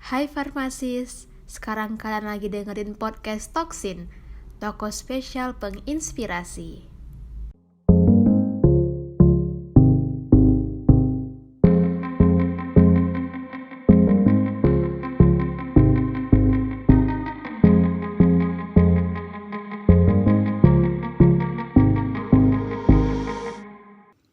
Hai Farmasis, sekarang kalian lagi dengerin podcast Toksin, toko spesial penginspirasi.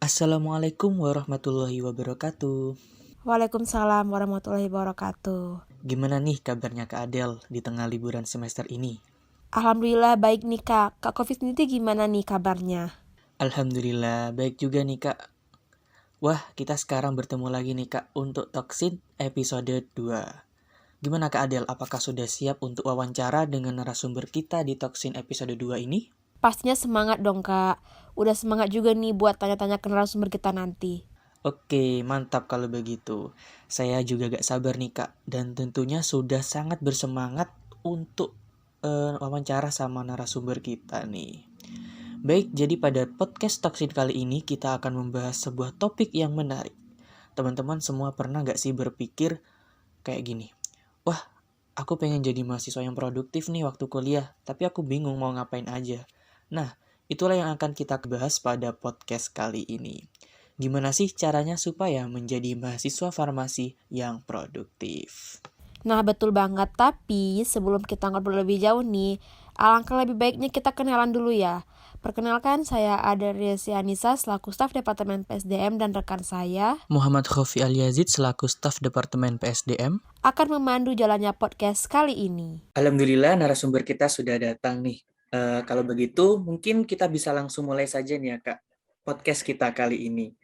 Assalamualaikum warahmatullahi wabarakatuh. Waalaikumsalam warahmatullahi wabarakatuh. Gimana nih kabarnya Kak Adel di tengah liburan semester ini? Alhamdulillah baik nih Kak. Kak Covid sendiri gimana nih kabarnya? Alhamdulillah baik juga nih Kak. Wah, kita sekarang bertemu lagi nih Kak untuk Toksin episode 2. Gimana Kak Adel, apakah sudah siap untuk wawancara dengan narasumber kita di Toksin episode 2 ini? Pastinya semangat dong Kak. Udah semangat juga nih buat tanya-tanya ke narasumber kita nanti. Oke, mantap kalau begitu. Saya juga gak sabar nih Kak, dan tentunya sudah sangat bersemangat untuk wawancara sama narasumber kita nih. Baik, jadi pada podcast Toksin kali ini kita akan membahas sebuah topik yang menarik. Teman-teman semua pernah gak sih berpikir kayak gini? Wah, aku pengen jadi mahasiswa yang produktif nih waktu kuliah, tapi aku bingung mau ngapain aja. Nah, itulah yang akan kita bahas pada podcast kali ini. Gimana sih caranya supaya menjadi mahasiswa farmasi yang produktif? Nah betul banget, tapi sebelum kita ngobrol lebih jauh nih, alangkah lebih baiknya kita kenalan dulu ya. Perkenalkan, saya Aderyasi Anissa selaku staf Departemen PSDM dan rekan saya Muhammad Khofi Al-Yazid selaku staf Departemen PSDM. akan memandu jalannya podcast kali ini. Alhamdulillah narasumber kita sudah datang nih. Kalau begitu mungkin kita bisa langsung mulai saja nih ya Kak, podcast kita kali ini.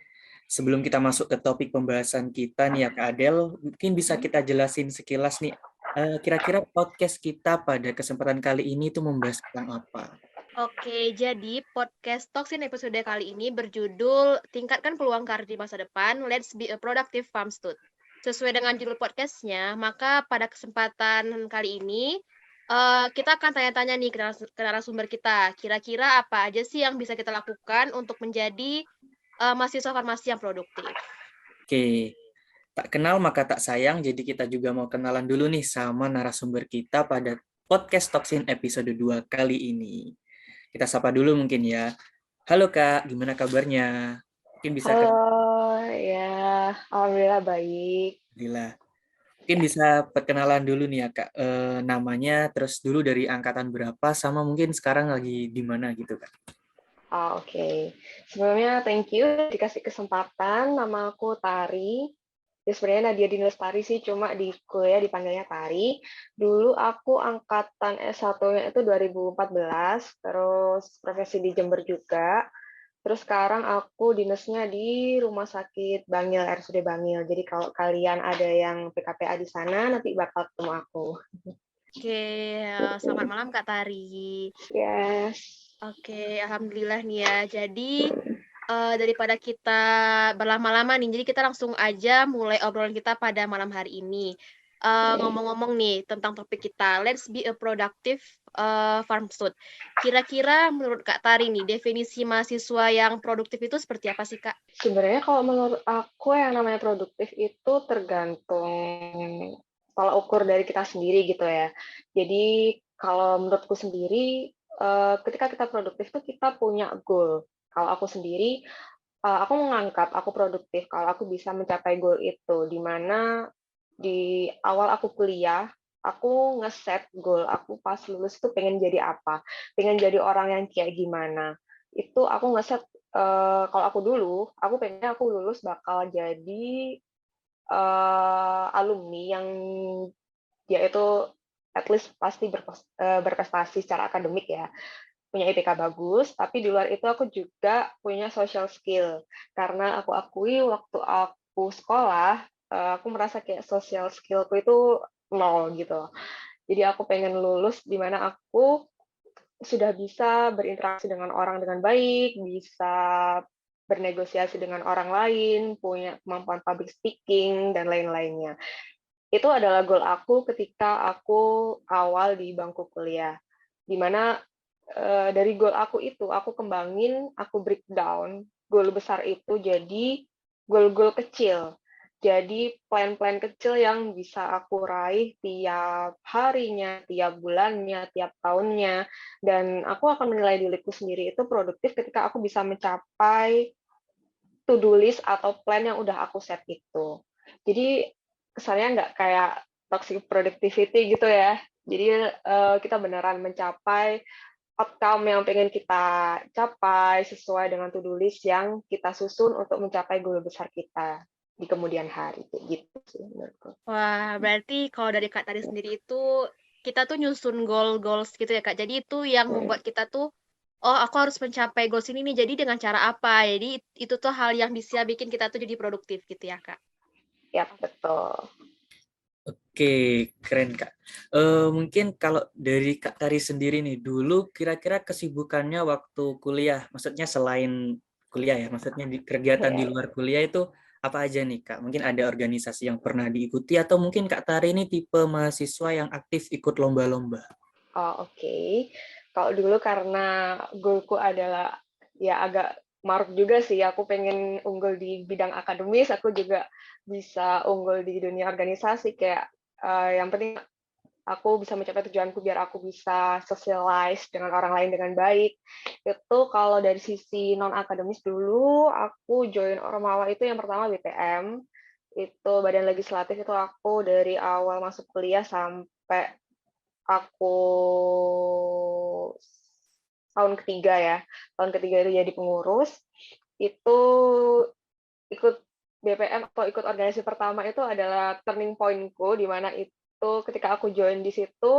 Sebelum kita masuk ke topik pembahasan kita nih ya Kak Adel, mungkin bisa kita jelasin sekilas nih, kira-kira podcast kita pada kesempatan kali ini tuh membahas tentang apa? Oke, jadi podcast Toksin episode kali ini berjudul Tingkatkan Peluang Karir di Masa Depan, Let's Be a Productive Farm Stud. Sesuai dengan judul podcastnya, maka pada kesempatan kali ini kita akan tanya-tanya nih ke narasumber kita. Kira-kira apa aja sih yang bisa kita lakukan untuk menjadi mahasiswa farmasi yang produktif? Oke, tak kenal maka tak sayang, jadi kita juga mau kenalan dulu nih sama narasumber kita pada podcast Toksin episode 2 kali ini. Kita sapa dulu mungkin ya. Halo Kak, gimana kabarnya? Mungkin bisa Halo, ya, alhamdulillah baik. Alhamdulillah. Mungkin bisa perkenalan dulu nih ya Kak, namanya, terus dulu dari angkatan berapa, sama mungkin sekarang lagi di mana gitu Kak. Oke. Sebelumnya thank you dikasih kesempatan. Nama aku Tari. Ya, sebenarnya Nadia Dini Lestari sih, cuma di kuliah dipanggilnya Tari. Dulu aku angkatan S1-nya itu 2014, terus profesi di Jember juga. Terus sekarang aku dinasnya di Rumah Sakit Bangil, RSUD Bangil. Jadi kalau kalian ada yang PKPA di sana, nanti bakal ketemu aku. Oke, selamat malam Kak Tari. Yes. Oke, alhamdulillah nih ya. Jadi daripada kita berlama-lama nih, jadi kita langsung aja mulai obrolan kita pada malam hari ini. Ngomong-ngomong nih tentang topik kita, let's be a productive farm stud. Kira-kira menurut Kak Tari nih, definisi mahasiswa yang produktif itu seperti apa sih Kak? Sebenarnya kalau menurut aku yang namanya produktif itu tergantung tolak ukur dari kita sendiri gitu ya. Jadi kalau menurutku sendiri, ketika kita produktif tuh kita punya goal. Kalau aku sendiri, aku menganggap aku produktif kalau aku bisa mencapai goal itu, di mana di awal aku kuliah, aku ngeset goal aku pas lulus itu pengen jadi apa, pengen jadi orang yang kayak gimana. Itu aku ngeset, kalau aku dulu, aku pengennya aku lulus bakal jadi, alumni yang dia itu at least pasti berprestasi secara akademik ya, punya IPK bagus, tapi di luar itu aku juga punya social skill. Karena aku akui waktu aku sekolah, aku merasa kayak social skill-ku itu nol gitu. Jadi aku pengen lulus di mana aku sudah bisa berinteraksi dengan orang dengan baik, bisa bernegosiasi dengan orang lain, punya kemampuan public speaking, dan lain-lainnya. Itu adalah goal aku ketika aku awal di bangku kuliah. Di mana dari goal aku itu, aku kembangin, aku breakdown goal besar itu jadi goal-goal kecil. jadi plan-plan kecil yang bisa aku raih tiap harinya, tiap bulannya, tiap tahunnya. Dan aku akan menilai diriku sendiri itu produktif ketika aku bisa mencapai to-do list atau plan yang udah aku set itu. Jadi kesannya nggak kayak toxic productivity gitu ya. Jadi kita beneran mencapai outcome yang pengen kita capai sesuai dengan to-do list yang kita susun untuk mencapai goal besar kita di kemudian hari, kayak gitu sih menurutku. Wah, berarti kalau dari Kak Tari sendiri itu, kita tuh nyusun goals gitu ya, Kak. Jadi itu yang membuat kita tuh, oh aku harus mencapai goals ini nih, jadi dengan cara apa? Jadi itu tuh hal yang bisa bikin kita tuh jadi produktif gitu ya, Kak. Ya, betul. Oke, keren Kak. Mungkin kalau dari Kak Tari sendiri nih, dulu kira-kira kesibukannya waktu kuliah, maksudnya selain kuliah ya, maksudnya di kegiatan di Ya. luar kuliah itu apa aja nih Kak? Mungkin ada organisasi yang pernah diikuti atau mungkin Kak Tari ini tipe mahasiswa yang aktif ikut lomba-lomba? Oh, oke. Kalau dulu karena goalku adalah ya agak maruk juga sih, aku pengen unggul di bidang akademis, aku juga bisa unggul di dunia organisasi, kayak yang penting aku bisa mencapai tujuanku biar aku bisa socialize dengan orang lain dengan baik. Itu kalau dari sisi non-akademis dulu, aku join Ormawa itu yang pertama BPM, itu Badan Legislatif itu aku dari awal masuk kuliah sampai aku tahun ketiga ya. Tahun ketiga itu jadi pengurus, itu ikut BPM atau ikut organisasi pertama itu adalah turning point-ku, di mana itu ketika aku join di situ,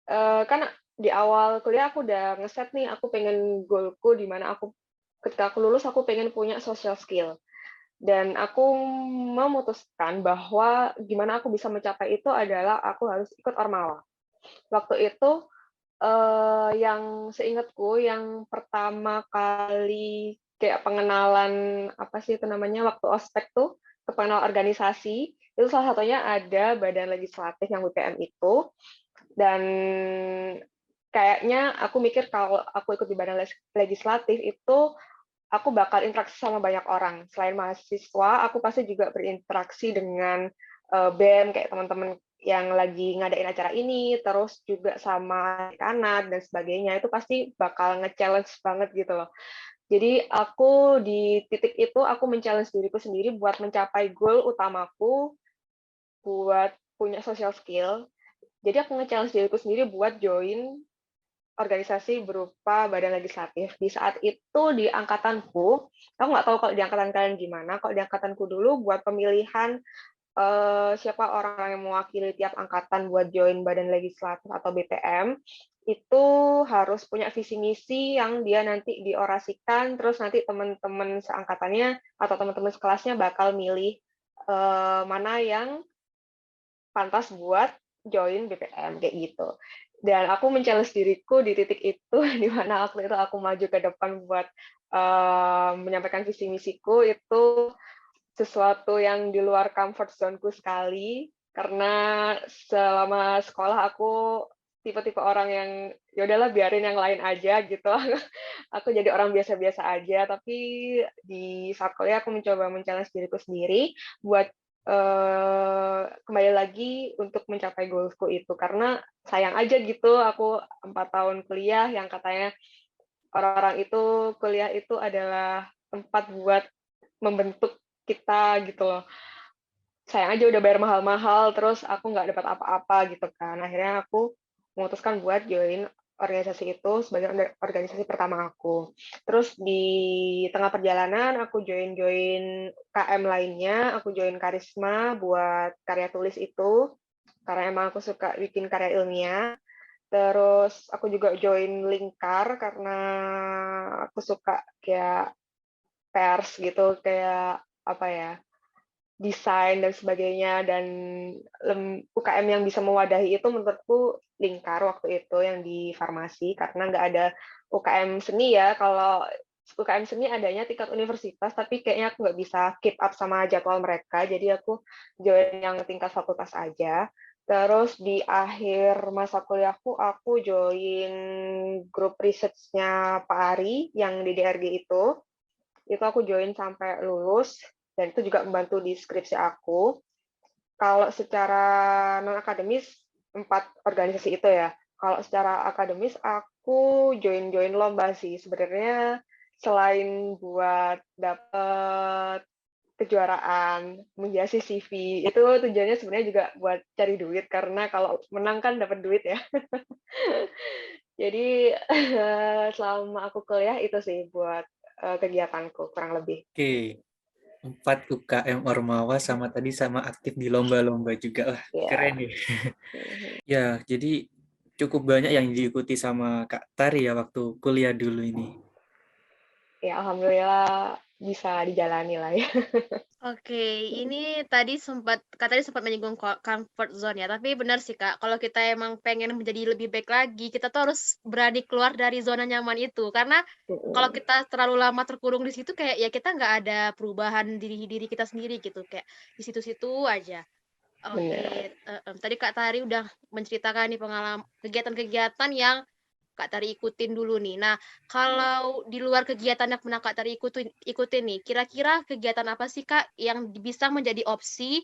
kan di awal kuliah aku udah ngeset nih, aku pengen goal-ku di mana aku ketika aku lulus aku pengen punya social skill. Dan aku memutuskan bahwa gimana aku bisa mencapai itu adalah aku harus ikut Ormawa. Waktu itu yang seingatku yang pertama kali kayak pengenalan, apa sih itu namanya, waktu ospek tuh, pengenalan organisasi, itu salah satunya ada Badan Legislatif yang BPM itu, dan kayaknya aku mikir kalau aku ikut di Badan Legislatif itu, aku bakal interaksi sama banyak orang. Selain mahasiswa, aku pasti juga berinteraksi dengan BEM, kayak teman-teman yang lagi ngadain acara ini, terus juga sama anak dan sebagainya. Itu pasti bakal nge-challenge banget gitu loh. Jadi aku di titik itu, aku men-challenge diriku sendiri buat mencapai goal utamaku, buat punya social skill. Jadi aku nge-challenge diriku sendiri buat join organisasi berupa badan legislatif. Di saat itu di angkatanku, aku nggak tahu kalau di angkatan kalian gimana, kalau di angkatanku dulu buat pemilihan siapa orang yang mewakili tiap angkatan buat join badan legislatif atau BPM, itu harus punya visi misi yang dia nanti diorasikan, terus nanti teman-teman seangkatannya atau teman-teman sekelasnya bakal milih mana yang pantas buat join BPM kayak gitu. Dan aku men-challenge diriku di titik itu, di mana waktu itu aku maju ke depan buat menyampaikan visi misiku, itu sesuatu yang di luar comfort zone-ku sekali, karena selama sekolah aku tipe-tipe orang yang ya udahlah biarin yang lain aja gitu. Aku jadi orang biasa-biasa aja, tapi di saat kuliah aku mencoba men-challenge diriku sendiri buat kembali lagi untuk mencapai goalsku itu, karena sayang aja gitu aku 4 tahun kuliah yang katanya orang-orang itu kuliah itu adalah tempat buat membentuk kita gitu loh. Sayang aja udah bayar mahal-mahal, terus aku nggak dapat apa-apa gitu kan. Akhirnya aku memutuskan buat join organisasi itu sebagai organisasi pertama aku. Terus di tengah perjalanan aku join-join KM lainnya, aku join Karisma buat karya tulis itu, karena emang aku suka bikin karya ilmiah. Terus aku juga join Lingkar karena aku suka kayak pers gitu, kayak apa ya, desain dan sebagainya, dan UKM yang bisa mewadahi itu menurutku Lingkar waktu itu yang di farmasi, karena nggak ada UKM seni ya. Kalau UKM seni adanya tingkat universitas, tapi kayaknya aku nggak bisa keep up sama jadwal mereka, jadi aku join yang tingkat fakultas aja. Terus di akhir masa kuliahku, aku join grup research-nya Pak Ari yang di DRG itu aku join sampai lulus. dan itu juga membantu di skripsi aku. Kalau secara non-akademis, 4 organisasi itu ya. Kalau secara akademis, aku join lomba sih. Sebenarnya selain buat dapat kejuaraan, menghiasi CV, itu tujuannya sebenarnya juga buat cari duit, karena kalau menang kan dapat duit ya. Jadi, selama aku kuliah itu sih buat, kegiatanku kurang lebih. Oke, 4 UKM Ormawa sama tadi sama aktif di lomba-lomba juga. Wah, keren Ya. nih. Mhm. Ya, jadi cukup banyak yang diikuti sama Kak Tari ya waktu kuliah dulu ini. Ya alhamdulillah bisa dijalani lah ya. Oke, ini Kak tadi sempat menyinggung comfort zone ya, tapi benar sih Kak, kalau kita emang pengen menjadi lebih baik lagi, kita tuh harus berani keluar dari zona nyaman itu. Karena kalau Mhm, kita terlalu lama terkurung di situ kayak ya kita nggak ada perubahan diri diri kita sendiri gitu, kayak di situ-situ aja. bener. Oke, tadi Kak Tari udah menceritakan nih kegiatan-kegiatan yang Kak Tari ikutin dulu nih. Nah, kalau di luar kegiatan yang pernah Kak Tari ikutin nih, kira-kira kegiatan apa sih Kak yang bisa menjadi opsi,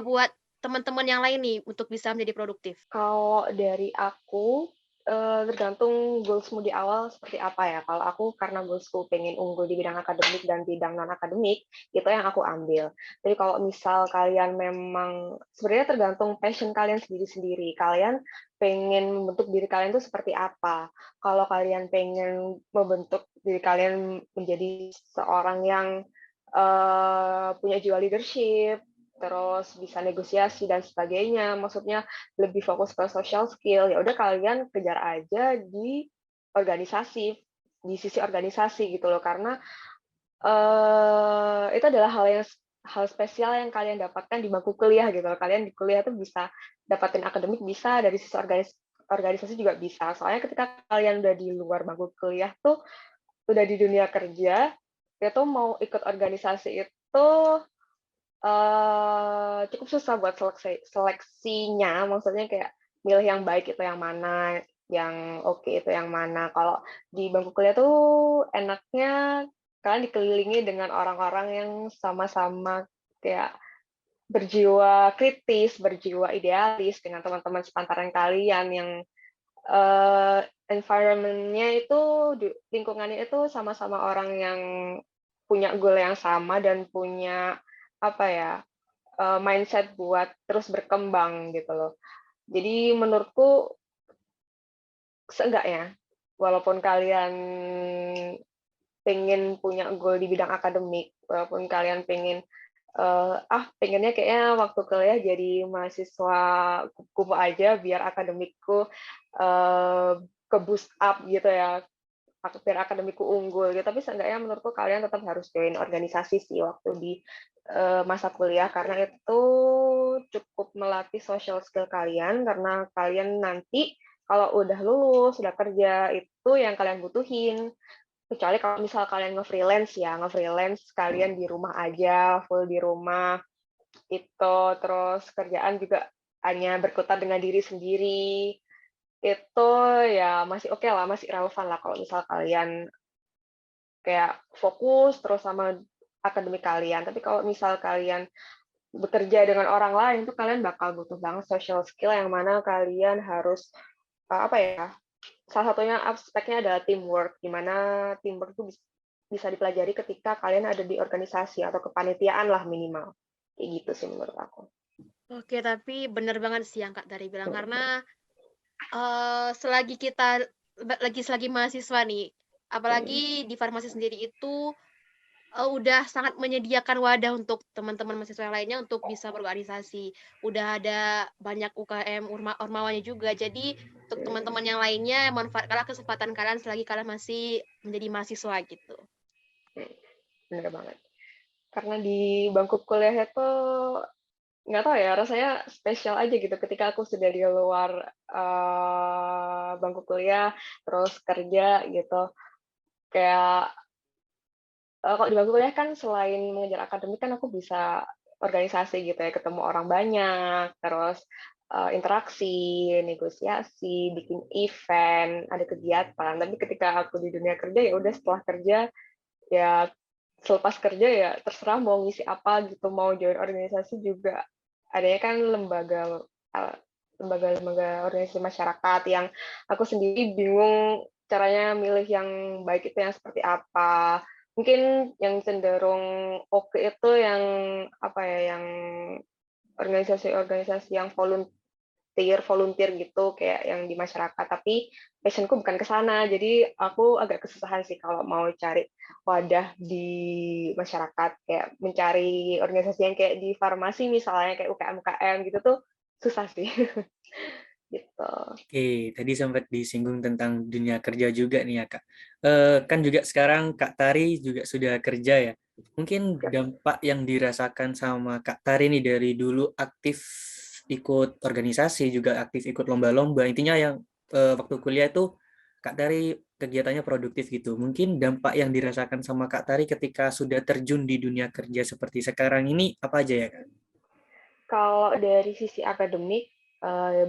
buat teman-teman yang lain nih untuk bisa menjadi produktif? Kalau dari aku, tergantung goals-mu di awal seperti apa ya. Kalau aku karena goals-ku pengen unggul di bidang akademik dan bidang non-akademik, itu yang aku ambil. Jadi kalau misal kalian memang sebenarnya tergantung passion kalian sendiri-sendiri. Kalian pengen membentuk diri kalian itu seperti apa. Kalau kalian pengen membentuk diri kalian menjadi seorang yang, punya jiwa leadership, terus bisa negosiasi dan sebagainya, maksudnya lebih fokus ke social skill, ya udah kalian kejar aja di organisasi, di sisi organisasi gitu loh. Karena, itu adalah hal spesial yang kalian dapatkan di bangku kuliah gitu loh. Kalian di kuliah tuh bisa dapatin akademik bisa, dari sisi organisasi juga bisa. Soalnya ketika kalian udah di luar bangku kuliah tuh, udah di dunia kerja, itu mau ikut organisasi itu cukup susah buat seleksinya, maksudnya kayak milih yang baik itu yang mana, yang oke itu yang mana. Kalau di bangku kuliah tuh enaknya kalian dikelilingi dengan orang-orang yang sama-sama kayak berjiwa kritis, berjiwa idealis dengan teman-teman sepantaran kalian yang, environment-nya itu lingkungannya itu sama-sama orang yang punya goal yang sama dan punya, apa ya, mindset buat terus berkembang gitu loh. Jadi menurutku seenggaknya, walaupun kalian pengen punya goal di bidang akademik, walaupun kalian pengen, pengennya kayaknya waktu kuliah jadi mahasiswa kupu aja biar akademikku, ke-boost up gitu ya, biar akademikku unggul gitu, tapi seenggaknya menurutku kalian tetap harus join organisasi sih waktu di, masa kuliah, karena itu cukup melatih social skill kalian, karena kalian nanti kalau udah lulus, udah kerja, itu yang kalian butuhin. Kecuali kalau misal kalian nge-freelance ya, nge-freelance kalian di rumah aja, full di rumah, itu, terus kerjaan juga hanya berkutat dengan diri sendiri, itu ya masih oke lah, masih relevan lah kalau misal kalian kayak fokus terus sama akademik kalian. Tapi kalau misal kalian bekerja dengan orang lain, tuh kalian bakal butuh banget social skill yang mana kalian harus, apa ya, salah satunya aspeknya adalah teamwork, di mana teamwork itu bisa dipelajari ketika kalian ada di organisasi atau kepanitiaan lah minimal. Kayak gitu sih menurut aku. Oke, tapi bener banget sih yang Kak Tari bilang, karena, Mhm, selagi kita selagi mahasiswa nih, mhm, apalagi di farmasi sendiri itu udah sangat menyediakan wadah untuk teman-teman mahasiswa yang lainnya untuk bisa berorganisasi. Udah ada banyak UKM ormawanya juga. Jadi untuk mhm, teman-teman yang lainnya manfaatkanlah kesempatan kalian selagi kalian masih menjadi mahasiswa gitu. mhm, bener banget. Karena di bangku kuliah itu nggak tahu ya, rasanya spesial aja gitu ketika aku sudah di luar, bangku kuliah, terus kerja gitu. Kayak, kalau di bangku kuliah kan selain mengejar akademik kan aku bisa organisasi gitu ya, ketemu orang banyak, terus, interaksi, negosiasi, bikin event, ada kegiatan. Tapi ketika aku di dunia kerja, ya udah setelah kerja, ya selepas kerja ya terserah mau ngisi apa gitu, mau join organisasi juga. Adanya kan lembaga-lembaga organisasi masyarakat yang aku sendiri bingung caranya milih yang baik itu yang seperti apa. Mungkin yang cenderung oke itu yang apa ya, yang organisasi-organisasi yang volunteer gitu kayak yang di masyarakat, tapi passionku bukan ke sana. Jadi aku agak kesusahan sih kalau mau cari wadah di masyarakat, kayak mencari organisasi yang kayak di farmasi misalnya kayak UKM-UKM gitu tuh susah sih. Gitu. Oke, tadi sempat disinggung tentang dunia kerja juga nih ya Kak. Kan juga sekarang Kak Tari juga sudah kerja ya. Mungkin dampak yang dirasakan sama Kak Tari nih dari dulu aktif ikut organisasi, juga aktif ikut lomba-lomba. Intinya yang waktu kuliah itu Kak Tari kegiatannya produktif gitu. Mungkin dampak yang dirasakan sama Kak Tari ketika sudah terjun di dunia kerja seperti sekarang ini apa aja ya Kak? Kalau dari sisi akademik,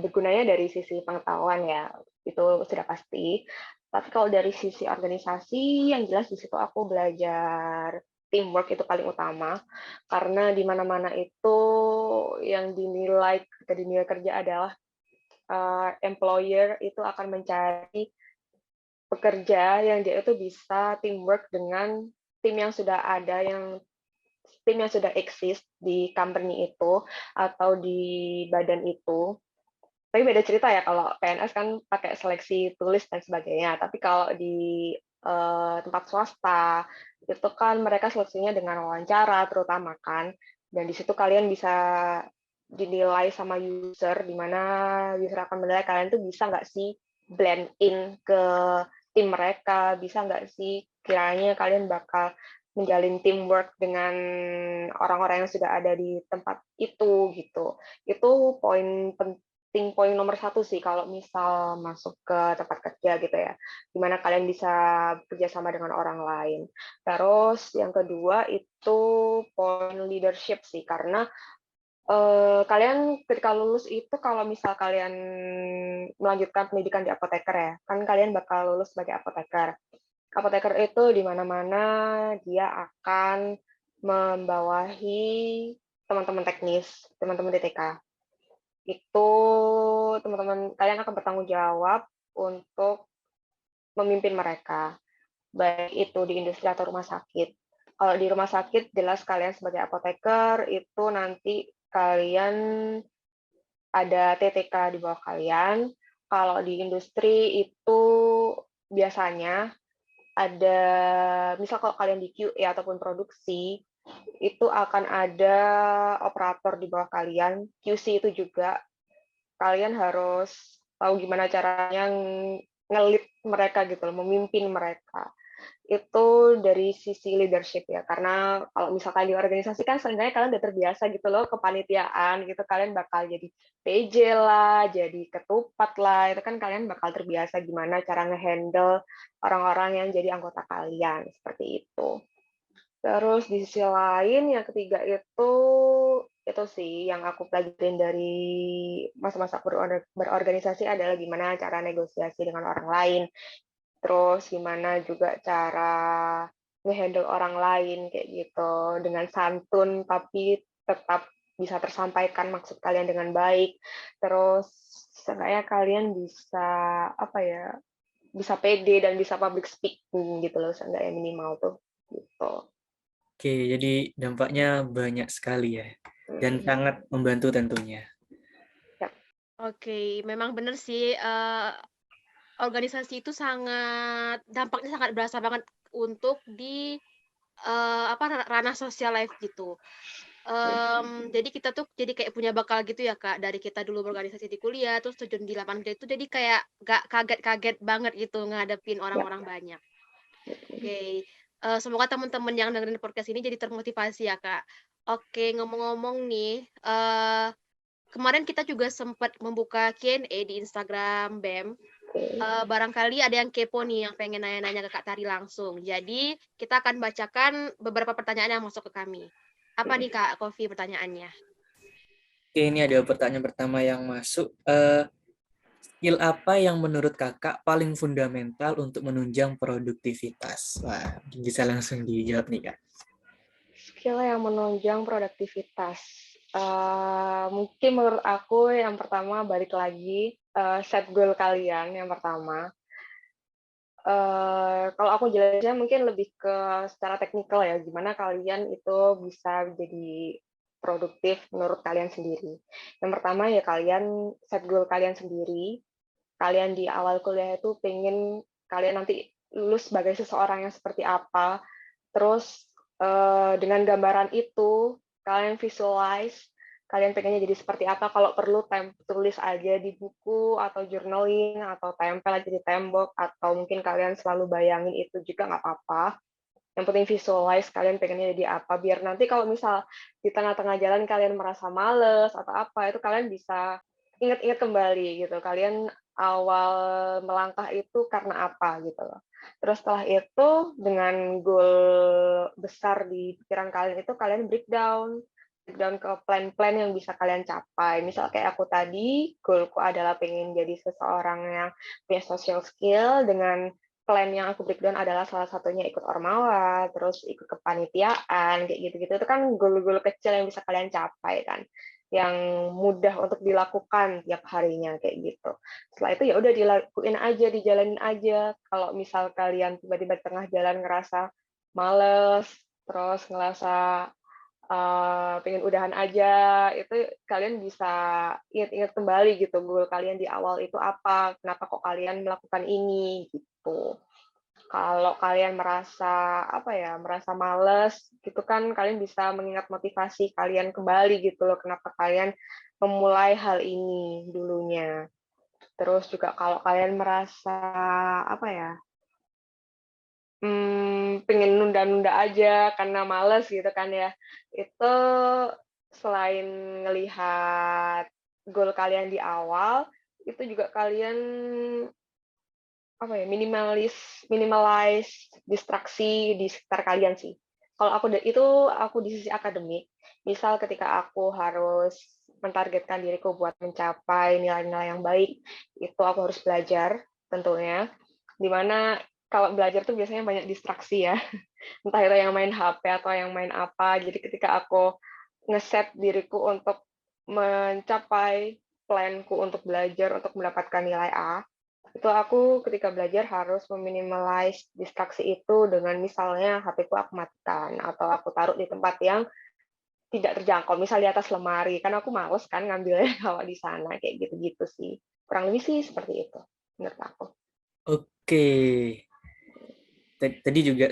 bergunanya dari sisi pengetahuan ya, itu sudah pasti. Tapi kalau dari sisi organisasi, yang jelas di situ aku belajar teamwork itu paling utama, karena di mana-mana itu yang dinilai ketika di dunia kerja adalah employer itu akan mencari pekerja yang dia itu bisa teamwork dengan tim yang sudah ada, tim yang sudah exist di company itu atau di badan itu. Tapi beda cerita ya kalau PNS kan pakai seleksi tulis dan sebagainya. Tapi kalau di tempat swasta itu kan mereka seleksinya dengan wawancara terutama kan. Dan di situ kalian bisa dinilai sama user, di mana user akan menilai kalian tuh bisa nggak sih blend in ke tim mereka, bisa nggak sih kiranya kalian bakal menjalin teamwork dengan orang-orang yang sudah ada di tempat itu gitu. Itu poin nomor satu sih kalau misal masuk ke tempat kerja gitu ya, gimana kalian bisa bekerja sama dengan orang lain. Terus yang kedua itu poin leadership sih, karena kalian ketika lulus itu kalau misal kalian melanjutkan pendidikan di apoteker ya, kan kalian bakal lulus sebagai apoteker. Apoteker itu di mana-mana dia akan membawahi teman-teman teknis, teman-teman DTK. Itu teman-teman kalian akan bertanggung jawab untuk memimpin mereka, baik itu di industri atau rumah sakit. Kalau di rumah sakit, jelas kalian sebagai apoteker itu nanti kalian ada TTK di bawah kalian. Kalau di industri itu biasanya ada, misal kalau kalian di QA ataupun produksi, itu akan ada operator di bawah kalian. QC itu juga kalian harus tahu gimana caranya ngelit mereka gitu loh, memimpin mereka. Itu dari sisi leadership ya, karena kalau misalkan di organisasi kan seenggaknya kalian udah terbiasa gitu loh kepanitiaan gitu, kalian bakal jadi PJ lah, jadi ketupat lah, itu kan kalian bakal terbiasa gimana cara ngehandle orang-orang yang jadi anggota kalian, seperti itu. Terus di sisi lain yang ketiga itu sih yang aku pelajarin dari masa-masa berorganisasi adalah gimana cara negosiasi dengan orang lain, terus gimana juga cara ngehandle orang lain kayak gitu dengan santun tapi tetap bisa tersampaikan maksud kalian dengan baik. Terus seenggaknya kalian bisa apa ya, bisa pede dan bisa public speaking gitu loh, seenggaknya minimal tuh gitu. Oke, jadi dampaknya banyak sekali ya, dan sangat membantu tentunya. Oke, memang benar sih, organisasi itu dampaknya sangat berasa banget untuk di, ranah sosial life gitu. Jadi kita tuh jadi kayak punya bekal gitu ya, Kak, dari kita dulu berorganisasi di kuliah, terus terjun di lapangan kerja itu jadi kayak gak kaget-kaget banget gitu ngadepin Ya. orang-orang banyak. Oke, semoga teman-teman yang dengerin podcast ini jadi termotivasi ya, Kak. Oke, ngomong-ngomong nih, kemarin kita juga sempat membuka Q&A di Instagram BEM. Barangkali ada yang kepo nih, yang pengen nanya-nanya ke Kak Tari langsung. Jadi, kita akan bacakan beberapa pertanyaan yang masuk ke kami. Apa nih, Kak Kofi, pertanyaannya? Oke, ini ada pertanyaan pertama yang masuk. Skill apa yang menurut kakak paling fundamental untuk menunjang produktivitas? Wah, bisa langsung dijawab nih kak. skill yang menunjang produktivitas. Mungkin menurut aku yang pertama balik lagi, set goal kalian yang pertama. Kalau aku jelasnya mungkin lebih ke secara teknikal ya, gimana kalian itu bisa jadi produktif menurut kalian sendiri. Yang pertama ya kalian set goal kalian sendiri. Kalian di awal kuliah itu pengen kalian nanti lulus sebagai seseorang yang seperti apa. Terus dengan gambaran itu kalian visualize kalian pengennya jadi seperti apa. Kalau perlu tulis aja di buku atau journaling atau tempel aja di tembok atau mungkin kalian selalu bayangin itu juga nggak apa-apa. Yang penting visualize kalian pengennya jadi apa, biar nanti kalau misal di tengah-tengah jalan kalian merasa males atau apa, itu kalian bisa ingat-ingat kembali gitu. Kalian awal melangkah itu karena apa gitu loh. Terus setelah itu dengan goal besar di pikiran kalian itu kalian breakdown ke plan-plan yang bisa kalian capai. Misal kayak aku tadi, goalku adalah pengen jadi seseorang yang punya social skill dengan plan yang aku breakdown adalah salah satunya ikut ormawa, terus ikut kepanitiaan, kayak gitu-gitu. Itu kan goal-goal kecil yang bisa kalian capai kan, yang mudah untuk dilakukan tiap harinya kayak gitu. Setelah itu ya udah dilakuin aja, dijalanin aja. Kalau misal kalian tiba-tiba di tengah jalan ngerasa males, terus ngerasa pengen udahan aja, itu kalian bisa ingat-ingat kembali gitu, goal kalian di awal itu apa, kenapa kok kalian melakukan ini, gitu. Kalau kalian merasa, apa ya, merasa males, gitu kan, kalian bisa mengingat motivasi kalian kembali gitu loh, kenapa kalian memulai hal ini dulunya. Terus juga kalau kalian merasa, apa ya, pengen nunda-nunda aja karena males gitu kan ya. Itu selain ngelihat goal kalian di awal, itu juga kalian apa ya, minimalize distraksi di sekitar kalian sih. Kalau aku di sisi akademik, misal ketika aku harus mentargetkan diriku buat mencapai nilai-nilai yang baik, itu aku harus belajar tentunya. Dimana kalau belajar tuh biasanya banyak distraksi ya, entah itu yang main HP atau yang main apa. Jadi ketika aku ngeset diriku untuk mencapai planku untuk belajar untuk mendapatkan nilai A, itu aku ketika belajar harus meminimalize distraksi itu dengan misalnya HP-ku aku matikan atau aku taruh di tempat yang tidak terjangkau, misal di atas lemari, kan aku males kan ngambilnya kalau di sana, kayak gitu-gitu sih. Kurang lebih sih seperti itu, menurut aku. Oke. Tadi juga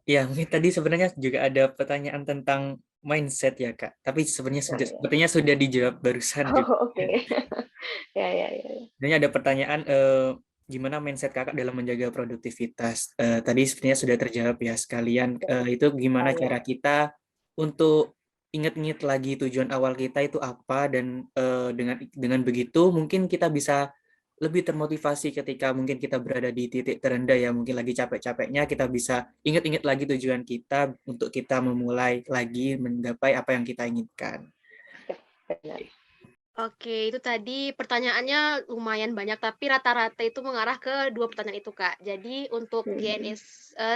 ya mungkin tadi sebenarnya juga ada pertanyaan tentang mindset ya Kak. Tapi Nah, ya. sepertinya sudah dijawab barusan juga. Oh, oke. Ya, ya, ya. Sebenarnya ada pertanyaan gimana mindset Kakak dalam menjaga produktivitas. Tadi sebenarnya sudah terjawab ya sekalian. Itu gimana Oh, ya. cara kita untuk ingat-ingat lagi tujuan awal kita itu apa dan dengan begitu mungkin kita bisa lebih termotivasi ketika mungkin kita berada di titik terendah ya mungkin lagi capek-capeknya kita bisa ingat-ingat lagi tujuan kita untuk kita memulai lagi menggapai apa yang kita inginkan. Ya, benar. Oke, itu tadi pertanyaannya lumayan banyak, tapi rata-rata itu mengarah ke 2 pertanyaan itu, Kak. Jadi untuk Q&A,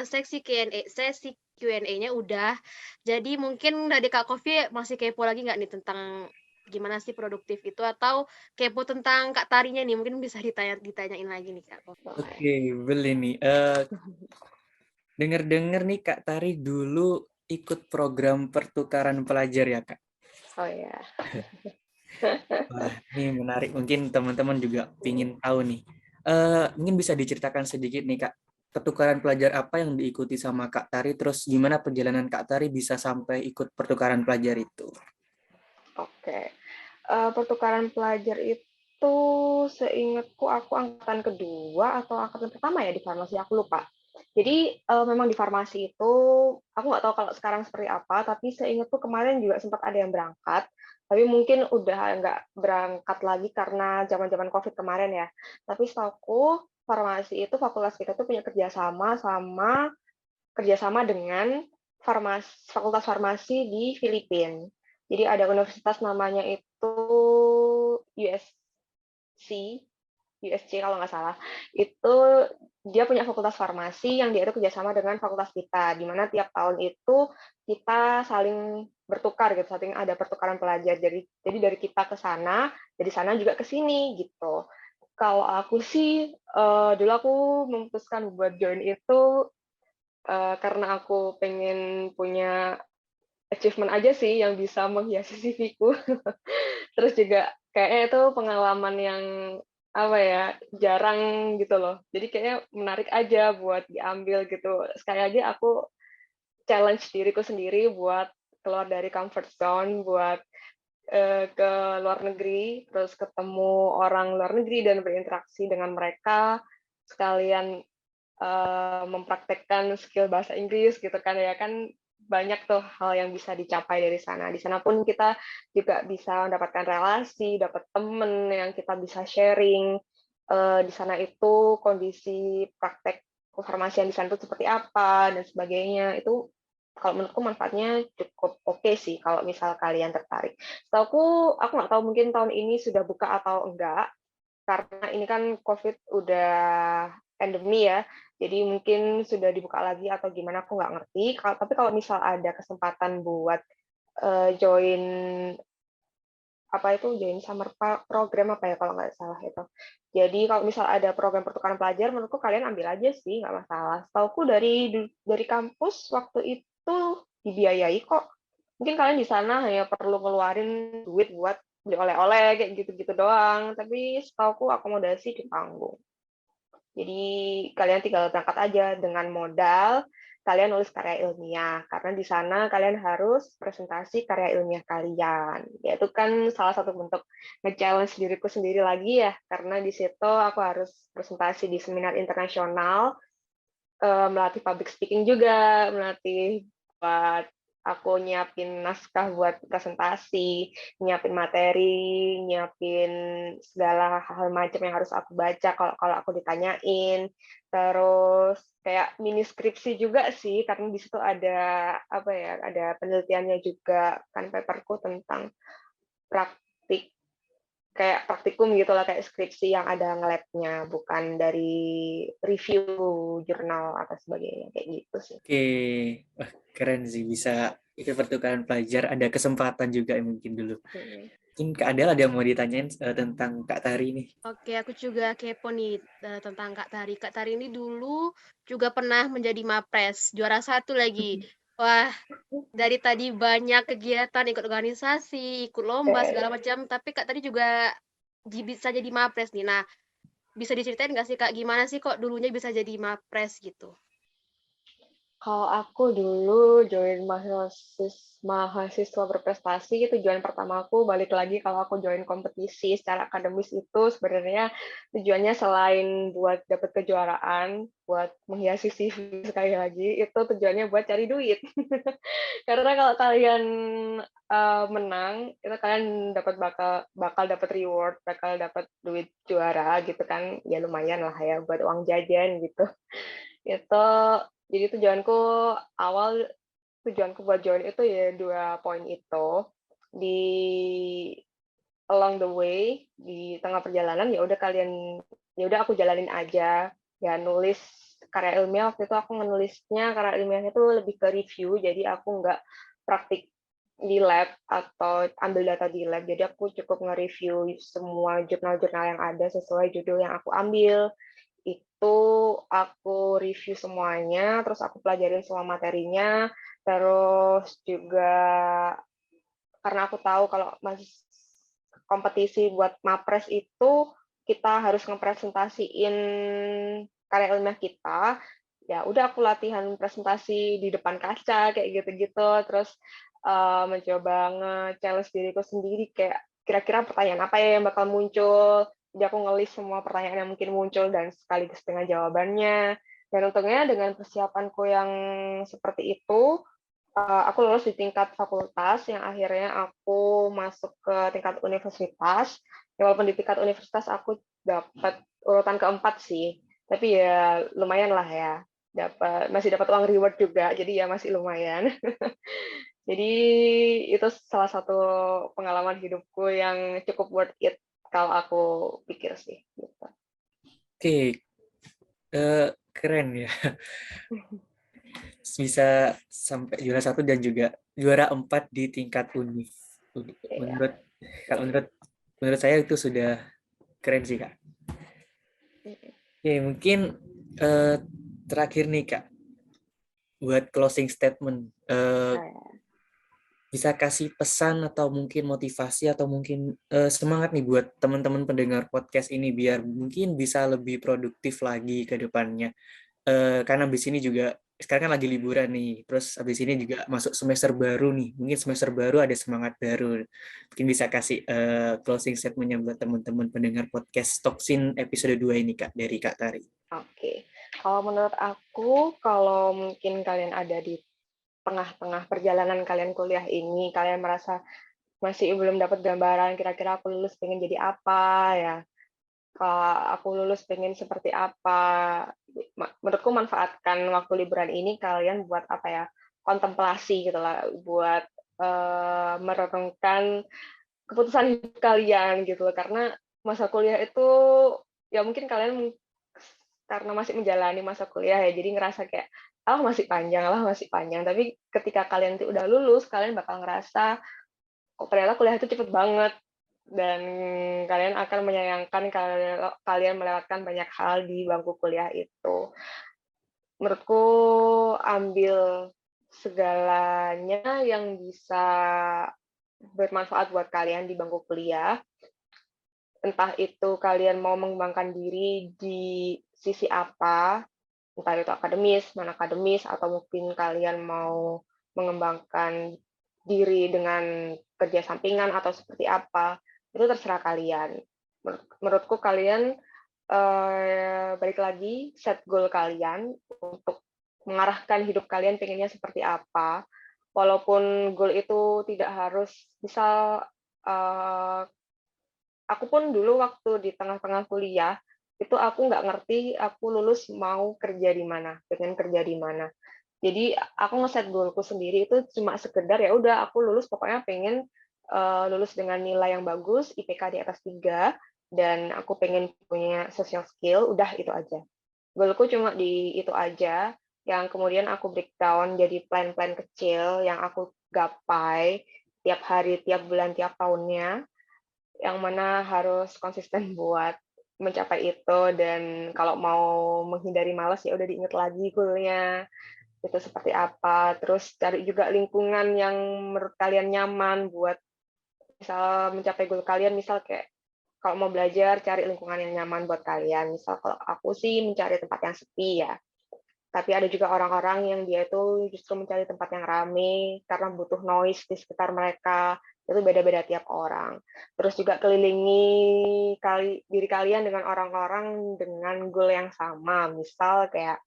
sesi Q&A-nya udah. Jadi mungkin dari Kak Kofi masih kepo lagi nggak nih tentang gimana sih produktif itu, atau kepo tentang Kak Tarinya nih, mungkin bisa ditanyain lagi nih, Kak Kofi. Oke, boleh nih. Dengar-dengar nih Kak Tari dulu ikut program pertukaran pelajar ya Kak. Oh ya. Wah, ini menarik. Mungkin teman-teman juga pingin tahu nih. Mungkin bisa diceritakan sedikit nih Kak, pertukaran pelajar apa yang diikuti sama Kak Tari, terus gimana perjalanan Kak Tari bisa sampai ikut pertukaran pelajar itu? Oke. Pertukaran pelajar itu seingatku aku angkatan kedua atau angkatan pertama ya di farmasi, aku lupa. Jadi memang di farmasi itu aku nggak tahu kalau sekarang seperti apa, tapi seingatku kemarin juga sempat ada yang berangkat, tapi mungkin udah nggak berangkat lagi karena zaman-zaman COVID kemarin ya. Tapi setahuku farmasi itu fakultas kita tuh punya kerjasama dengan fakultas farmasi di Filipina. Jadi ada universitas namanya itu USC, USC kalau nggak salah. Itu dia punya fakultas farmasi yang dia itu kerjasama dengan fakultas kita, di mana tiap tahun itu kita saling bertukar gitu, saling ada pertukaran pelajar. Jadi dari kita ke sana, dari sana juga ke sini gitu. Kalau aku sih dulu aku memutuskan buat join itu karena aku pengen punya achievement aja sih yang bisa menghiasi CV-ku. Terus juga kayaknya itu pengalaman yang apa ya, jarang gitu loh. Jadi kayaknya menarik aja buat diambil gitu. Sekali lagi aku challenge diriku sendiri buat keluar dari comfort zone, buat ke luar negeri, terus ketemu orang luar negeri dan berinteraksi dengan mereka, sekalian mempraktekkan skill bahasa Inggris gitu kan ya, kan banyak tuh hal yang bisa dicapai dari sana. Di sana pun kita juga bisa mendapatkan relasi, dapat temen yang kita bisa sharing. Di sana itu kondisi praktek kefarmasian di sana itu seperti apa dan sebagainya. Itu kalau menurutku manfaatnya cukup oke sih kalau misal kalian tertarik. Setahuku, aku nggak tahu mungkin tahun ini sudah buka atau enggak, karena ini kan COVID udah endemi ya, jadi mungkin sudah dibuka lagi atau gimana aku nggak ngerti. Tapi kalau misal ada kesempatan buat join apa itu join summer program apa ya kalau nggak salah itu. Jadi kalau misal ada program pertukaran pelajar, menurutku kalian ambil aja sih, nggak masalah. Setauku dari kampus waktu itu dibiayai kok. Mungkin kalian di sana hanya perlu ngeluarin duit buat beli oleh-oleh kayak gitu-gitu doang. Tapi setauku akomodasi ditanggung. Jadi kalian tinggal berangkat aja dengan modal kalian nulis karya ilmiah, karena di sana kalian harus presentasi karya ilmiah kalian. Ya, itu kan salah satu bentuk nge-challenge diriku sendiri lagi ya, karena di situ aku harus presentasi di seminar internasional, melatih public speaking juga, melatih buat aku nyiapin naskah buat presentasi, nyiapin materi, nyiapin segala hal macam yang harus aku baca kalau kalau aku ditanyain. Terus kayak mini skripsi juga sih, karena di situ ada apa ya, ada penelitiannya juga kan paperku tentang praktik kayak praktikum gitulah, kayak skripsi yang ada nge-lab-nya, bukan dari review jurnal atau sebagainya kayak gitu sih. Oke, wah keren sih bisa ikut pertukaran pelajar. Ada kesempatan juga mungkin dulu. Mungkin Kak Adel ada yang mau ditanyain tentang Kak Tari nih. Oke, aku juga kepo nih tentang Kak Tari. Kak Tari ini dulu juga pernah menjadi Mapres, juara 1 lagi. Wah, dari tadi banyak kegiatan, ikut organisasi, ikut lomba segala macam, tapi Kak Tari juga bisa jadi Mapres nih. Nah, bisa diceritain nggak sih Kak, gimana sih kok dulunya bisa jadi Mapres gitu? Kalau aku dulu join mahasiswa berprestasi, tujuan pertama aku balik lagi kalau aku join kompetisi secara akademis itu sebenarnya tujuannya selain buat dapat kejuaraan, buat menghiasi CV sekali lagi, itu tujuannya buat cari duit. Karena kalau kalian menang, itu kalian bakal dapat reward, bakal dapat duit juara gitu kan, ya lumayan lah ya buat uang jajan gitu. Itu jadi tujuanku buat join itu ya 2 poin itu. Di along the way, di tengah perjalanan ya udah aku jalanin aja. Ya nulis karya ilmiah, waktu itu aku menulisnya karya ilmiahnya itu lebih ke review, jadi aku nggak praktik di lab atau ambil data di lab. Jadi aku cukup nge-review semua jurnal-jurnal yang ada sesuai judul yang aku ambil. Itu aku review semuanya, terus aku pelajarin semua materinya, terus juga karena aku tahu kalau kompetisi buat Mapres itu kita harus ngepresentasiin karya ilmiah kita, ya udah aku latihan presentasi di depan kaca kayak gitu-gitu, terus mencoba nge-challenge diriku sendiri kayak kira-kira pertanyaan apa ya yang bakal muncul. Jadi aku ngelis semua pertanyaan yang mungkin muncul dan sekaligus dengan jawabannya. Dan untungnya dengan persiapanku yang seperti itu, aku lulus di tingkat fakultas yang akhirnya aku masuk ke tingkat universitas. Ya, walaupun di tingkat universitas aku dapat urutan keempat sih, tapi ya lumayan lah ya. Masih dapat uang reward juga, jadi ya masih lumayan. Jadi itu salah satu pengalaman hidupku yang cukup worth it kalau aku pikir sih. Gitu. Oke, Keren ya. Bisa sampai juara 1 dan juga juara 4 di tingkat univ. Iya. Menurut kalau menurut saya itu sudah keren sih, Kak. Oke, mungkin eh, terakhir nih, Kak, buat closing statement. Nah, Bisa kasih pesan atau mungkin motivasi atau mungkin semangat nih buat teman-teman pendengar podcast ini biar mungkin bisa lebih produktif lagi ke depannya. Karena habis ini juga sekarang kan lagi liburan nih, terus habis ini juga masuk semester baru nih. Mungkin semester baru ada semangat baru. Mungkin bisa kasih closing statement-nya buat teman-teman pendengar podcast Toksin episode 2 ini, Kak, dari Kak Tari. oke. Kalau menurut aku, kalau mungkin kalian ada di tengah-tengah perjalanan kalian kuliah ini, kalian merasa masih belum dapat gambaran kira-kira aku lulus pengen jadi apa ya, kalau aku lulus pengen seperti apa. Menurutku manfaatkan waktu liburan ini kalian buat apa ya, kontemplasi gitu lah, buat merenungkan keputusan hidup kalian gitu loh. Karena masa kuliah itu ya mungkin kalian karena masih menjalani masa kuliah ya, jadi ngerasa kayak ah masih panjang. Tapi ketika kalian tuh udah lulus, kalian bakal ngerasa kok ternyata kuliah itu cepet banget, dan kalian akan menyayangkan kalau kalian melewatkan banyak hal di bangku kuliah itu. Menurutku ambil segalanya yang bisa bermanfaat buat kalian di bangku kuliah, entah itu kalian mau mengembangkan diri di sisi apa, entah itu akademis, non-akademis, atau mungkin kalian mau mengembangkan diri dengan kerja sampingan atau seperti apa, itu terserah kalian. Menurutku kalian balik lagi set goal kalian untuk mengarahkan hidup kalian pengennya seperti apa. Walaupun goal itu tidak harus, misal aku pun dulu waktu di tengah-tengah kuliah, itu aku nggak ngerti aku lulus mau kerja di mana, pengen kerja di mana. Jadi aku ngeset goalku sendiri itu cuma sekedar ya udah aku lulus pokoknya pengen lulus dengan nilai yang bagus, IPK di atas 3, dan aku pengen punya social skill, udah itu aja. Goalku cuma di itu aja, yang kemudian aku breakdown jadi plan-plan kecil yang aku gapai tiap hari, tiap bulan, tiap tahunnya, yang mana harus konsisten buat mencapai itu. Dan kalau mau menghindari malas ya udah diingat lagi goalnya itu seperti apa, terus cari juga lingkungan yang menurut kalian nyaman buat misal mencapai goal kalian. Misal kayak kalau mau belajar cari lingkungan yang nyaman buat kalian, misal kalau aku sih mencari tempat yang sepi ya, tapi ada juga orang-orang yang dia itu justru mencari tempat yang rame karena butuh noise di sekitar mereka. Itu beda-beda tiap orang. Terus juga kelilingi diri kalian dengan orang-orang dengan goal yang sama. Misal kayak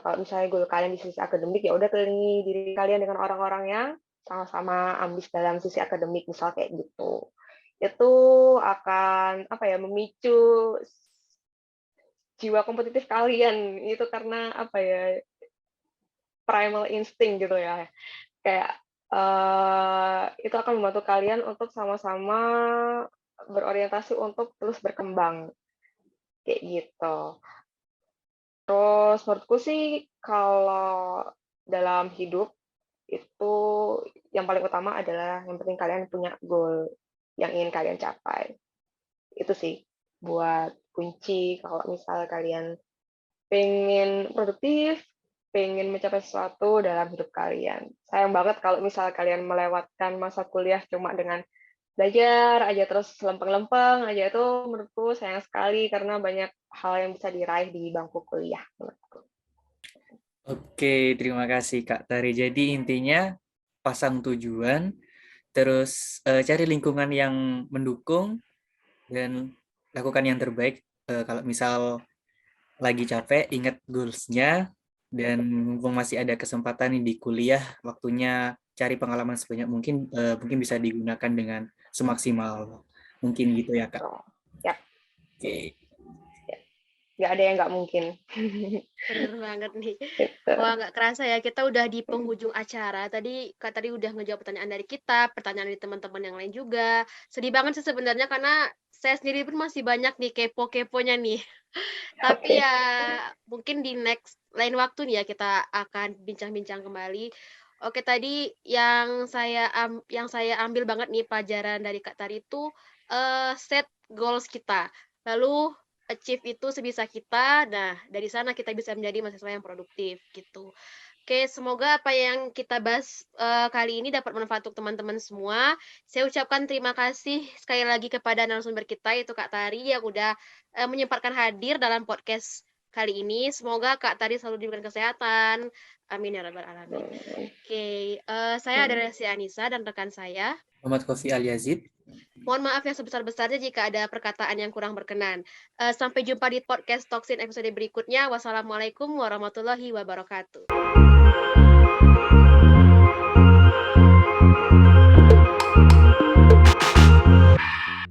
kalau misalnya goal kalian di sisi akademik, ya udah kelilingi diri kalian dengan orang-orang yang sama-sama ambis dalam sisi akademik, misal kayak gitu. Itu akan apa ya, memicu jiwa kompetitif kalian itu, karena apa ya, primal instinct gitu ya. Kayak itu akan membantu kalian untuk sama-sama berorientasi untuk terus berkembang kayak gitu. Terus menurutku sih kalau dalam hidup itu yang paling utama adalah yang penting kalian punya goal yang ingin kalian capai. Itu sih buat kunci kalau misal kalian pengen produktif, pengen mencapai sesuatu dalam hidup kalian. Sayang banget kalau misal kalian melewatkan masa kuliah cuma dengan belajar aja terus lempeng-lempeng aja, itu menurutku sayang sekali karena banyak hal yang bisa diraih di bangku kuliah menurutku. Oke, terima kasih Kak Tari. Jadi intinya pasang tujuan, terus cari lingkungan yang mendukung dan lakukan yang terbaik. Kalau misal lagi capek, ingat goals-nya, dan mumpung masih ada kesempatan nih di kuliah, waktunya cari pengalaman sebanyak mungkin, mungkin bisa digunakan dengan semaksimal mungkin gitu ya Kak. So, ya. Oke. nggak ada yang nggak mungkin. Bener banget nih. Gitu. Wah, nggak kerasa ya, kita udah di penghujung acara. Kak tadi udah ngejawab pertanyaan dari kita, pertanyaan dari teman-teman yang lain juga. Sedih banget sih sebenarnya karena saya sendiri pun masih banyak nih kepo-keponya nih. Tapi Oke. ya mungkin di next lain waktu nih ya kita akan bincang-bincang kembali. Oke, tadi yang saya ambil banget nih pelajaran dari Kak Tari itu set goals kita. Lalu achieve itu sebisa kita. Nah, dari sana kita bisa menjadi mahasiswa yang produktif gitu. Oke, semoga apa yang kita bahas kali ini dapat manfaat untuk teman-teman semua. Saya ucapkan terima kasih sekali lagi kepada narasumber kita yaitu Kak Tari yang udah menyempatkan hadir dalam podcast kali ini. Semoga Kak Tari selalu diberikan kesehatan. Amin ya rabbal alamin. Oke, saya ada Resi Anissa dan rekan saya. Muhammad Kofi Al-Yazid. Mohon maaf yang sebesar-besarnya jika ada perkataan yang kurang berkenan. Sampai jumpa di podcast Toksin episode berikutnya. Wassalamualaikum warahmatullahi wabarakatuh.